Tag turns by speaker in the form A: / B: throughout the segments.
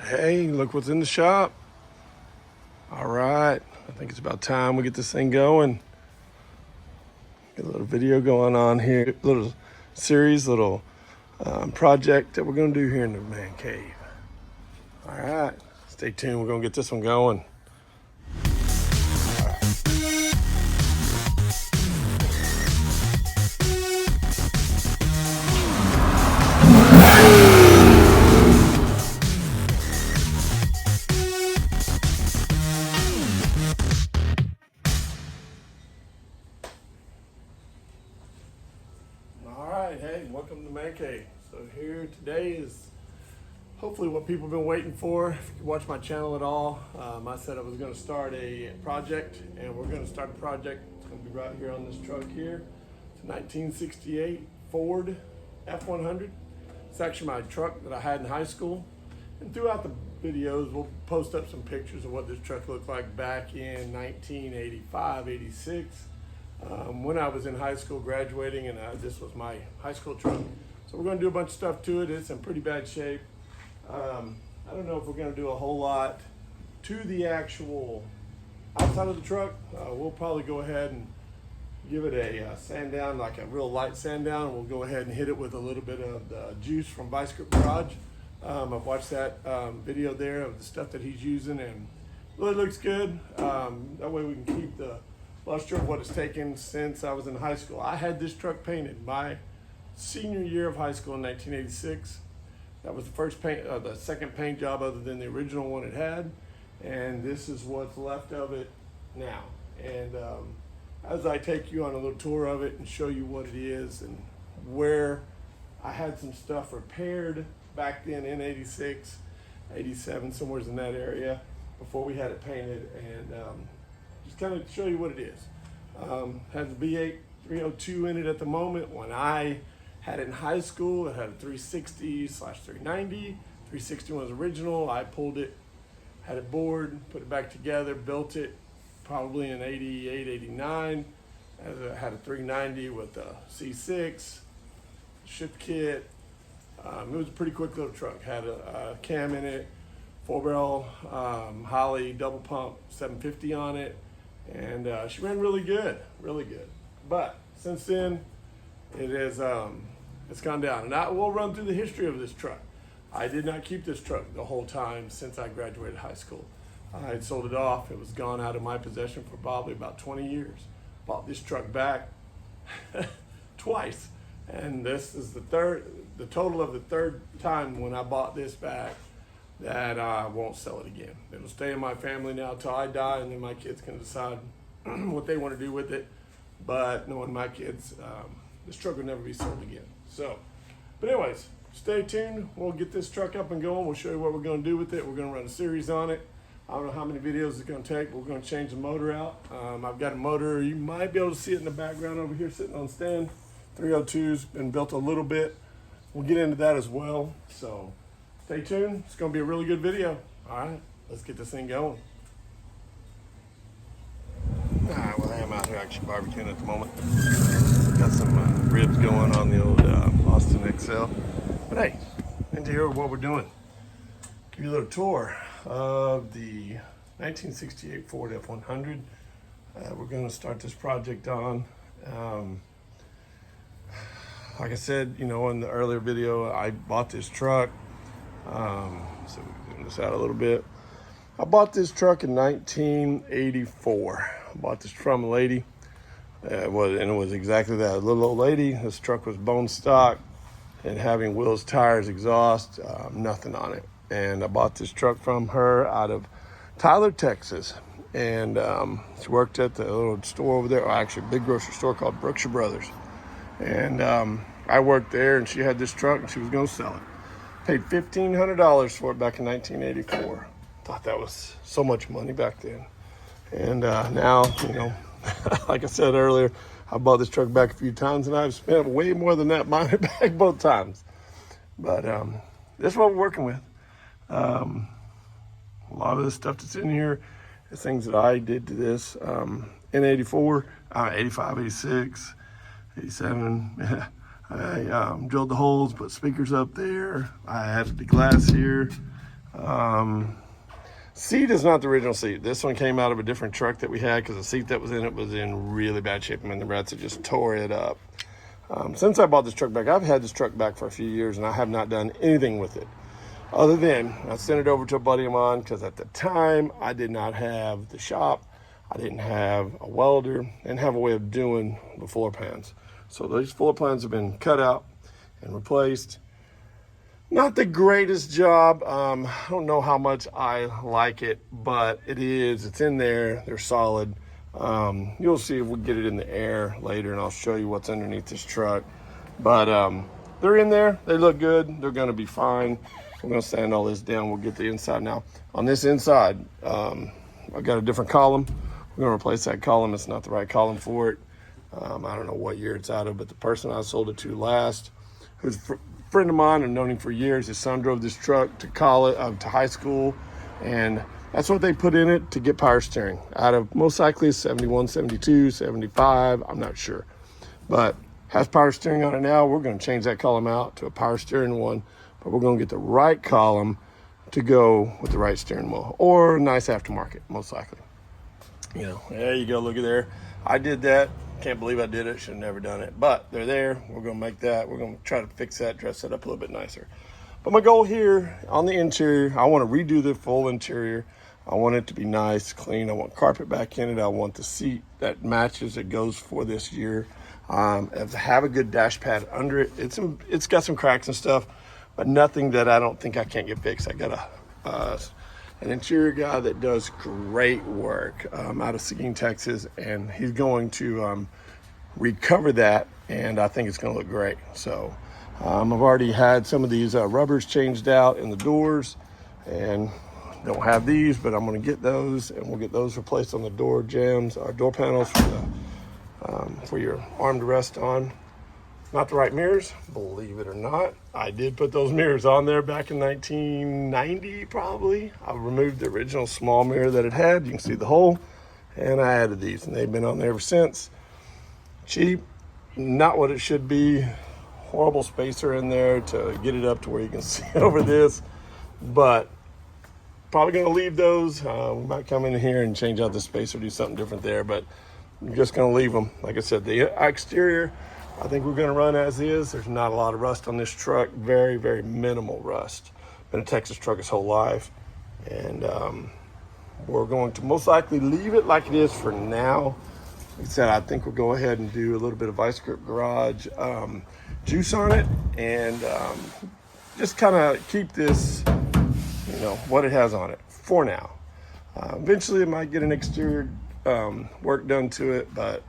A: Hey, look what's in the shop. All right, I think it's about time we get this thing going. Get a little video going on here, little series, little project that we're gonna do here in the man cave. All right, stay tuned. We're gonna get this one going. All right, hey, welcome to the man cave. So here today is hopefully what people have been waiting for. If you watch my channel at all, I said I was going to start a project, and we're going to start a project. It's going to be right here on this truck here. It's a 1968 Ford F100. It's actually my truck that I had in high school. And throughout the videos, we'll post up some pictures of what this truck looked like back in 1985, 86. When I was in high school graduating, and this was my high school truck. So we're going to do a bunch of stuff to it. It's in pretty bad shape. I don't know if we're going to do a whole lot to the actual outside of the truck. We'll probably go ahead and give it a sand down, like a real light sand down. We'll go ahead and hit it with a little bit of the juice from Vice Grip Garage. I've watched that video there of the stuff that he's using, and really looks good. That way we can keep the luster of what it's taken since I was in high school. I had this truck painted my senior year of high school in 1986. That was the first paint, the second paint job other than the original one it had, and this is what's left of it now. And as I take you on a little tour of it and show you what it is and where I had some stuff repaired back then in 86, 87, somewhere in that area before we had it painted, and just kind of show you what it is. Has a V8 302 in it at the moment. When I had it in high school, it had a 360/390. 360 was original. I pulled it, had it bored, put it back together, built it probably in 88, 89. It had a 390 with a C6, shift kit. It was a pretty quick little truck. Had a cam in it, 4-barrel Holley double pump 750 on it, and she ran really good, really good. But since then, it has it's gone down. And I will run through the history of this truck. I did not keep this truck the whole time since I graduated high school. I had sold it off. It was gone out of my possession for probably about 20 years. Bought this truck back twice. And this is the total of the third time when I bought this back that I won't sell it again. It'll stay in my family now till I die, and then my kids can decide what they want to do with it. But knowing my kids, this truck will never be sold again. So, but anyways, stay tuned. We'll get this truck up and going. We'll show you what we're going to do with it. We're going to run a series on it. I don't know how many videos it's going to take. We're going to change the motor out. I've got a motor. You might be able to see it in the background over here sitting on stand. 302's been built a little bit. We'll get into that as well. So stay tuned. It's going to be a really good video. All right, let's get this thing going. All right, well, I am out here actually barbecuing at the moment. Got some ribs going on the old Austin XL. But hey, into here what we're doing. Give you a little tour of the 1968 Ford F100. We're going to start this project on. Like I said, you know, in the earlier video, I bought this truck. So we zoom this out a little bit. I bought this truck in 1984. I bought this from a lady. It was exactly that, a little old lady. This truck was bone stock and having wheels, tires, exhaust, nothing on it. And I bought this truck from her out of Tyler, Texas. And she worked at the little store over there, or actually a big grocery store called Brookshire Brothers. And I worked there, and she had this truck, and she was going to sell it. Paid $1,500 for it back in 1984. Thought that was so much money back then. And now, you know, like I said earlier, I bought this truck back a few times, and I've spent way more than that buying it back both times. But this is what we're working with. A lot of the stuff that's in here is things that I did to this in 84, 85, 86, 87. I drilled the holes, put speakers up there. I added the glass here. Seat is not the original seat. This one came out of a different truck that we had because the seat that was in it was in really bad shape. I mean, the rats had just tore it up. Since I bought this truck back, I've had this truck back for a few years, and I have not done anything with it. Other than I sent it over to a buddy of mine because at the time I did not have the shop. I didn't have a welder and have a way of doing the floor pans. So these floor pans have been cut out and replaced. Not the greatest job. I don't know how much I like it, but it is. It's in there. They're solid. You'll see if we get it in the air later, and I'll show you what's underneath this truck. But they're in there. They look good. They're going to be fine. We're going to sand all this down. We'll get the inside now. On this inside, I've got a different column. We're going to replace that column. It's not the right column for it. I don't know what year it's out of, but the person I sold it to last, who's friend of mine, I've known him for years. His son drove this truck to college, to high school, and that's what they put in it to get power steering. Out of most likely 71, 72, 75, I'm not sure. But has power steering on it now. We're going to change that column out to a power steering one, but we're going to get the right column to go with the right steering wheel, or a nice aftermarket, most likely. You know, there you go, look at there. I did that. Can't believe I did it. Should have never done it. But they're there. We're going to make that. We're going to try to fix that, dress it up a little bit nicer. But my goal here on the interior, I want to redo the full interior. I want it to be nice, clean. I want carpet back in it. I want the seat that matches, that goes for this year. Have a good dash pad under it. It's got some cracks and stuff, but nothing that I don't think I can't get fixed. I got an interior guy that does great work out of Seguin, Texas, and he's going to recover that, and I think it's going to look great. So I've already had some of these rubbers changed out in the doors, and don't have these, but I'm going to get those, and we'll get those replaced on the door jambs, door panels for your arm to rest on. Not the right mirrors, believe it or not. I did put those mirrors on there back in 1990, probably. I removed the original small mirror that it had. You can see the hole. And I added these, and they've been on there ever since. Cheap, not what it should be. Horrible spacer in there to get it up to where you can see over this. But probably going to leave those. We might come in here and change out the spacer, do something different there. But I'm just going to leave them. Like I said, the exterior, I think we're going to run as is. There's not a lot of rust on this truck. Very, very minimal rust. Been a Texas truck his whole life. And we're going to most likely leave it like it is for now. Like I said, I think we'll go ahead and do a little bit of Vice Grip Garage juice on it. And just kind of keep this, you know, what it has on it for now. Eventually it might get an exterior work done to it, but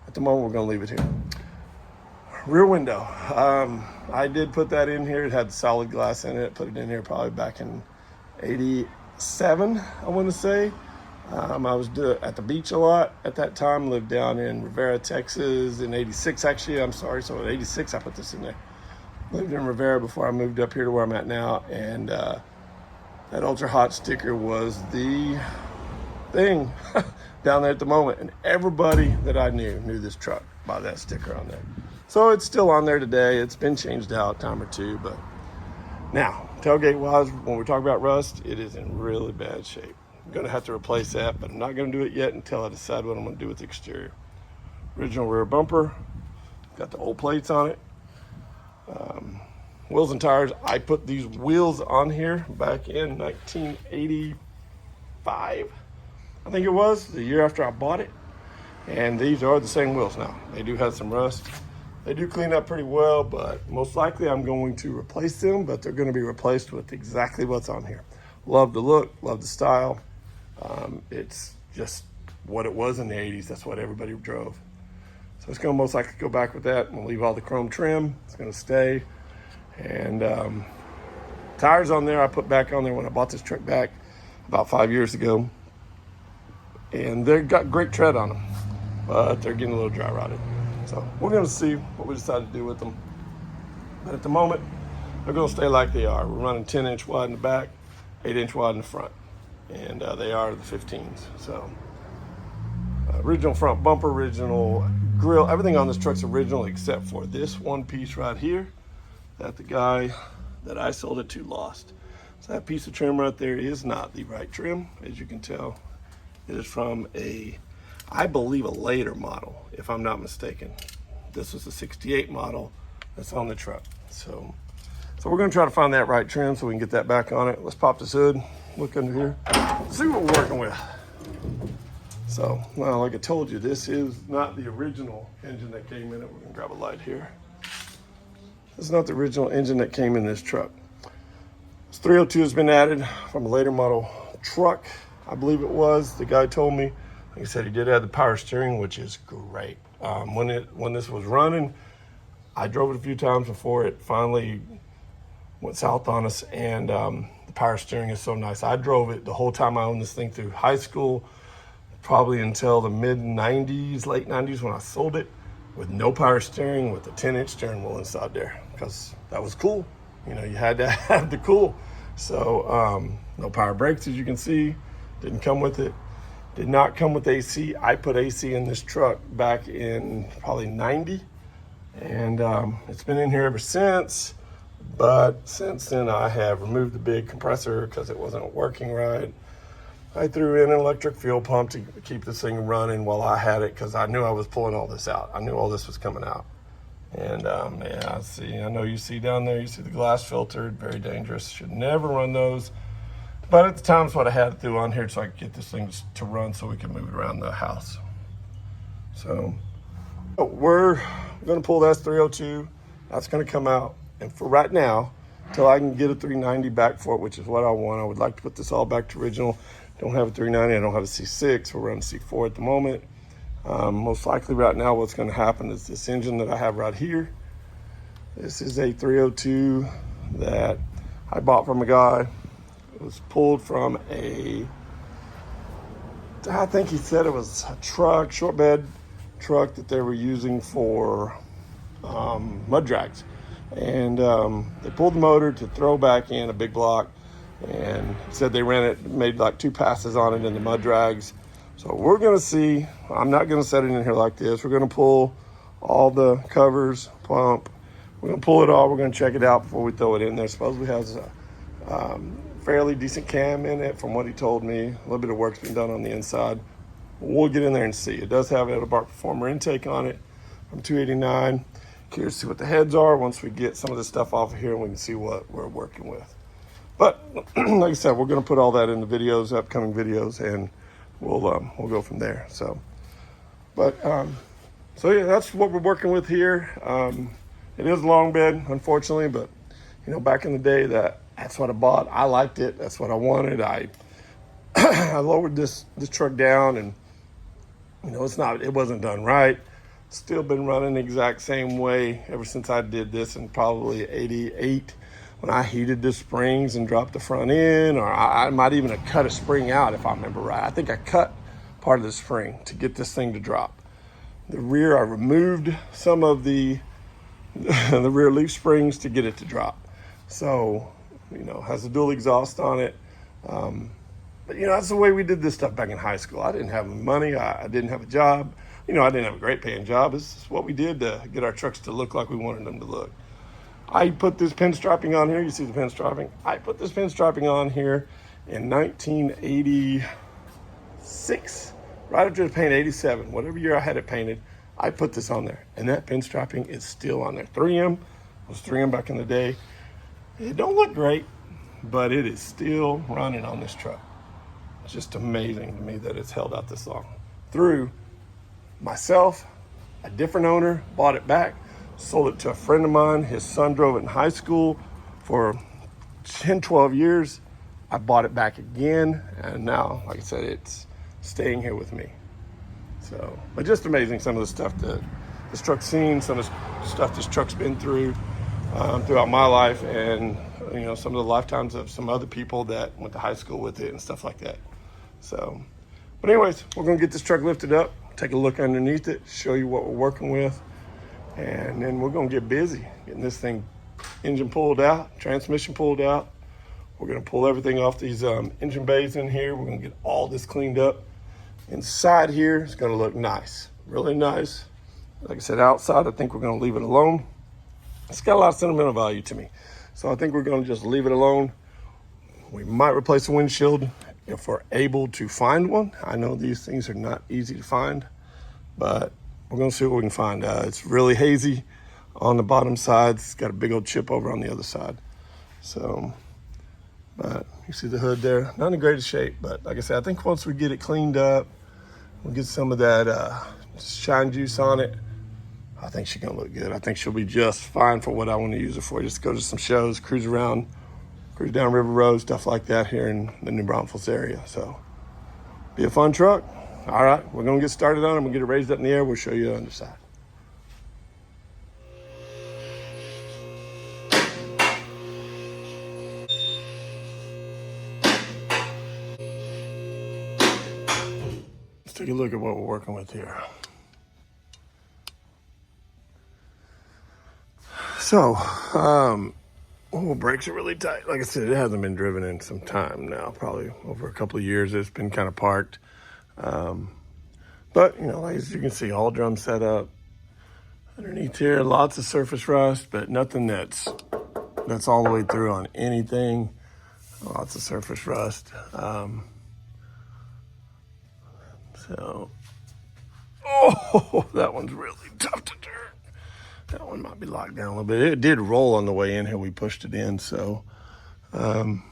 A: at the moment we're going to leave it here. Rear window. I did put that in here. It had solid glass in it. Put it in here probably back in 87, I want to say. I was at the beach a lot at that time. Lived down in Rivera, Texas in 86, actually. I'm sorry. So in 86, I put this in there. Lived in Rivera before I moved up here to where I'm at now. And that Ultra Hot sticker was the thing down there at the moment. And everybody that I knew this truck by that sticker on there. So it's still on there today. It's been changed out a time or two, but now tailgate wise, when we talk about rust, it is in really bad shape. I'm going to have to replace that, but I'm not going to do it yet until I decide what I'm going to do with the exterior. Original rear bumper, got the old plates on it. Wheels and tires, I put these wheels on here back in 1985, I think it was, the year after I bought it. And these are the same wheels now. They do have some rust. They do clean up pretty well, but most likely I'm going to replace them, but they're going to be replaced with exactly what's on here. Love the look, love the style. It's just what it was in the 80s. That's what everybody drove. So it's going to most likely go back with that. We'll leave all the chrome trim. It's going to stay. And tires on there, I put back on there when I bought this truck back about 5 years ago. And they've got great tread on them, but they're getting a little dry rotted. So we're going to see what we decide to do with them. But at the moment, they're going to stay like they are. We're running 10-inch wide in the back, 8-inch wide in the front. And they are the 15s. So original front bumper, original grill. Everything on this truck's original except for this one piece right here that the guy that I sold it to lost. So that piece of trim right there is not the right trim, as you can tell. It is from I believe a later model, if I'm not mistaken. This was a 68 model that's on the truck. So we're gonna try to find that right trim so we can get that back on it. Let's pop this hood, look under here, see what we're working with. So, well, like I told you, this is not the original engine that came in it. We're gonna grab a light here. This is not the original engine that came in this truck. This 302 has been added from a later model truck, I believe it was. The guy told me, like I said, he did have the power steering, which is great. When this was running, I drove it a few times before it finally went south on us, and the power steering is so nice. I drove it the whole time I owned this thing through high school, probably until the mid-90s, late 90s when I sold it, with no power steering, with a 10-inch steering wheel inside there, because that was cool. You know, you had to have the cool. So no power brakes, as you can see, didn't come with it. Did not come with AC. I put AC in this truck back in probably 90, and it's been in here ever since. But since then, I have removed the big compressor because it wasn't working right. I threw in an electric fuel pump to keep this thing running while I had it, because I knew I was pulling all this out. I knew all this was coming out. And yeah, I know you see down there, you see the glass filtered, very dangerous. Should never run those. But at the time, it's what I had to do on here so I could get this thing to run so we can move it around the house. So we're gonna pull that 302. That's gonna come out. And for right now, until I can get a 390 back for it, which is what I want, I would like to put this all back to original. Don't have a 390, I don't have a C6, we're running C4 at the moment. Most likely right now what's gonna happen is this engine that I have right here. This is a 302 that I bought from a guy. It was pulled from I think he said it was a truck, short bed truck that they were using for mud drags. And they pulled the motor to throw back in a big block, and said they ran it, made like 2 passes on it in the mud drags. So we're gonna see, I'm not gonna set it in here like this. We're gonna pull all the covers, pump. We're gonna pull it all, we're gonna check it out before we throw it in there. Supposedly has a fairly decent cam in it from what he told me. A little bit of work's been done on the inside. We'll get in there and see. It does have an Edelbart Performer intake on it from 289. Curious to see what the heads are once we get some of this stuff off of here, and we can see what we're working with. But like I said, we're going to put all that in the videos, upcoming videos, and we'll go from there. So yeah, that's what we're working with here. It is a long bed, unfortunately, but you know, back in the day, that's what I bought. I liked it. That's what I wanted. I lowered this truck down, and you know, it wasn't done right. Still been running the exact same way ever since I did this in probably 88, when I heated the springs and dropped the front end, or I might even have cut a spring out if I remember right. I think I cut part of the spring to get this thing to drop. The rear, I removed some of the rear leaf springs to get it to drop. So, you know, has a dual exhaust on it. But you know, that's the way we did this stuff back in high school. I didn't have money. I didn't have a job. You know, I didn't have a great paying job. It's what we did to get our trucks to look like we wanted them to look. I put this pinstriping on here. You see the pinstriping? I put this pinstriping on here in 1986, right after the paint, 87, whatever year I had it painted, I put this on there. And that pinstriping is still on there. 3M, it was 3M back in the day. It don't look great, but it is still running on this truck. It's just amazing to me that it's held out this long. Through myself, a different owner, bought it back, sold it to a friend of mine. His son drove it in high school for 10, 12 years. I bought it back again, and now, like I said, it's staying here with me. So, but just amazing, some of the stuff that this truck's seen, some of the stuff this truck's been through throughout my life, and you know, some of the lifetimes of some other people that went to high school with it and stuff like that. So, but anyways, we're gonna get this truck lifted up, take a look underneath it, show you what we're working with, and then we're gonna get busy getting this thing, engine pulled out, transmission pulled out. We're gonna pull everything off these engine bays in here. We're gonna get all this cleaned up. Inside here, it's gonna look nice, really nice. Like I said, outside, I think we're gonna leave it alone. It's got a lot of sentimental value to me. So I think we're gonna just leave it alone. We might replace the windshield if we're able to find one. I know these things are not easy to find, but we're gonna see what we can find. It's really hazy on the bottom side. It's got a big old chip over on the other side. So, but you see the hood there, not in the greatest shape, but like I said, I think once we get it cleaned up, we'll get some of that shine juice on it, I think she's gonna look good. I think she'll be just fine for what I want to use her for. Just go to some shows, cruise around, cruise down River Road, stuff like that here in the New Braunfels area. So, be a fun truck. All right, we're gonna get started on it. We'll get it raised up in the air. We'll show you the underside. Let's take a look at what we're working with here. So, brakes are really tight. Like I said, it hasn't been driven in some time now, probably over a couple of years. It's been kind of parked. But, you know, as you can see, all drum set up. Underneath here, lots of surface rust, but nothing that's all the way through on anything. Lots of surface rust. That one's really tough to turn. That one might be locked down a little bit. It did roll on the way in here. We pushed it in, so. But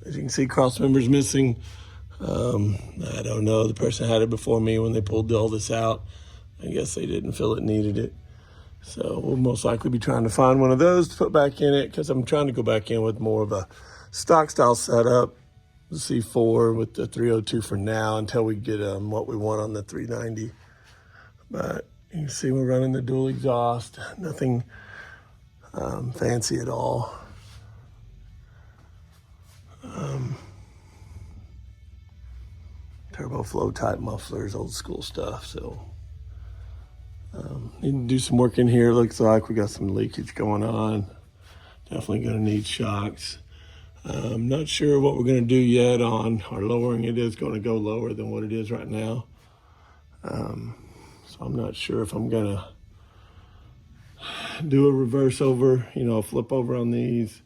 A: as you can see, cross members missing. I don't know. The person had it before me when they pulled all this out. I guess they didn't feel it needed it. So we'll most likely be trying to find one of those to put back in it, because I'm trying to go back in with more of a stock style setup. The C4 with the 302 for now until we get what we want on the 390. But you can see we're running the dual exhaust. Nothing fancy at all. Turbo flow type mufflers, old school stuff. So need to do some work in here. Looks like we got some leakage going on. Definitely gonna need shocks. I'm not sure what we're gonna do yet on our lowering. It is gonna go lower than what it is right now. So I'm not sure if I'm gonna do a reverse over, you know, flip over on these.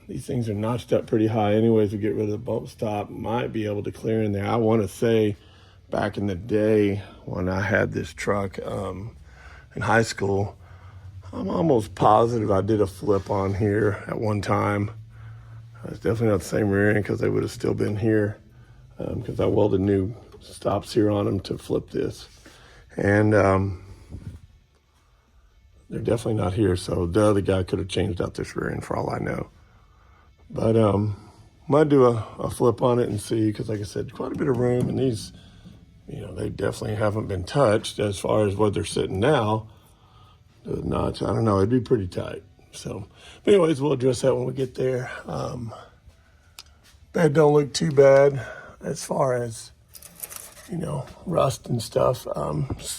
A: These things are notched up pretty high anyways. We get rid of the bump stop, might be able to clear in there. I want to say back in the day when I had this truck in high school, I'm almost positive I did a flip on here at one time. It's definitely not the same rear end, because they would have still been here, because I welded new stops here on them to flip this. And they're definitely not here, so the other guy could have changed out this rear end for all I know. But might do a flip on it and see, because like I said, quite a bit of room, and these, you know, they definitely haven't been touched as far as where they're sitting now. The notch, I don't know, it'd be pretty tight. So, but anyways, we'll address that when we get there. Bed don't look too bad as far as, you know, rust and stuff.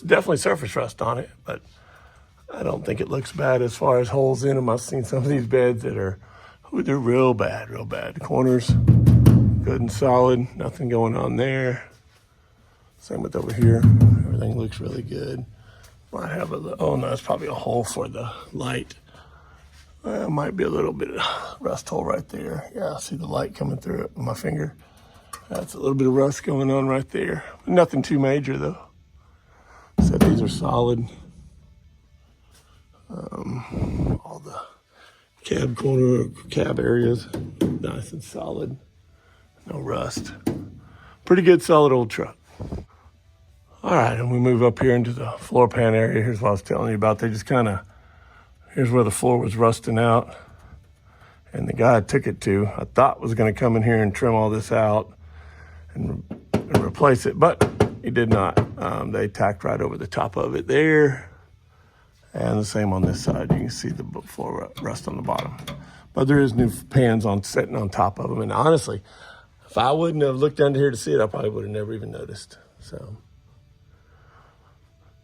A: Definitely surface rust on it, but I don't think it looks bad as far as holes in them. I've seen some of these beds that are, they're real bad, real bad. The corners, good and solid, nothing going on there. Same with over here, everything looks really good. Might have oh no, that's probably a hole for the light. Might be a little bit of rust hole right there. Yeah, I see the light coming through it with my finger. That's a little bit of rust going on right there. Nothing too major though. So these are solid. All the cab corner, cab areas, nice and solid. No rust. Pretty good, solid old truck. All right, and we move up here into the floor pan area. Here's what I was telling you about. They just kind of, here's where the floor was rusting out. And the guy I took it to, I thought was going to come in here and trim all this out and replace it, but he did not. They tacked right over the top of it there. And the same on this side. You can see the floor rust on the bottom. But there is new pans on sitting on top of them. And honestly, if I wouldn't have looked under here to see it, I probably would have never even noticed. So,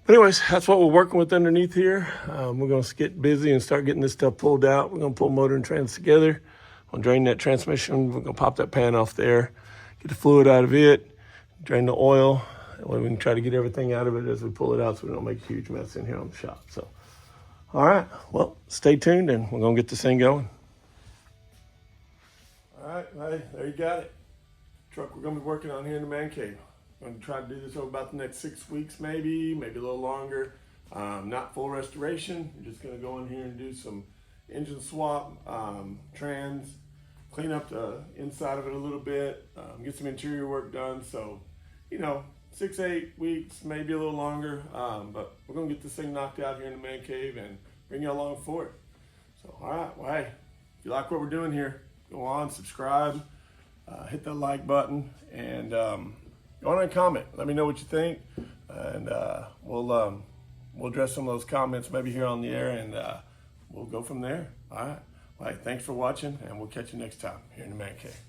A: but anyways, that's what we're working with underneath here. We're going to get busy and start getting this stuff pulled out. We're going to pull motor and trans together. We'll drain that transmission. We're going to pop that pan off there, get the fluid out of it, drain the oil. That way we can try to get everything out of it as we pull it out so we don't make a huge mess in here on the shop. So, All right, well, stay tuned and we're gonna get this thing going. All right, hey, there you got it. Truck we're gonna be working on here in the man cave. I'm gonna try to do this over about the next 6 weeks, maybe a little longer. Not full restoration. We're just gonna go in here and do some engine swap, trans, clean up the inside of it a little bit, get some interior work done. So, 6, 8 weeks, maybe a little longer, but we're gonna get this thing knocked out here in the man cave and bring you along for it. So, all right, well, hey, if you like what we're doing here, go on, subscribe, hit that like button, and go on and comment. Let me know what you think, and we'll address some of those comments maybe here on the air, and we'll go from there. All right, well, hey, thanks for watching, and we'll catch you next time here in the man cave.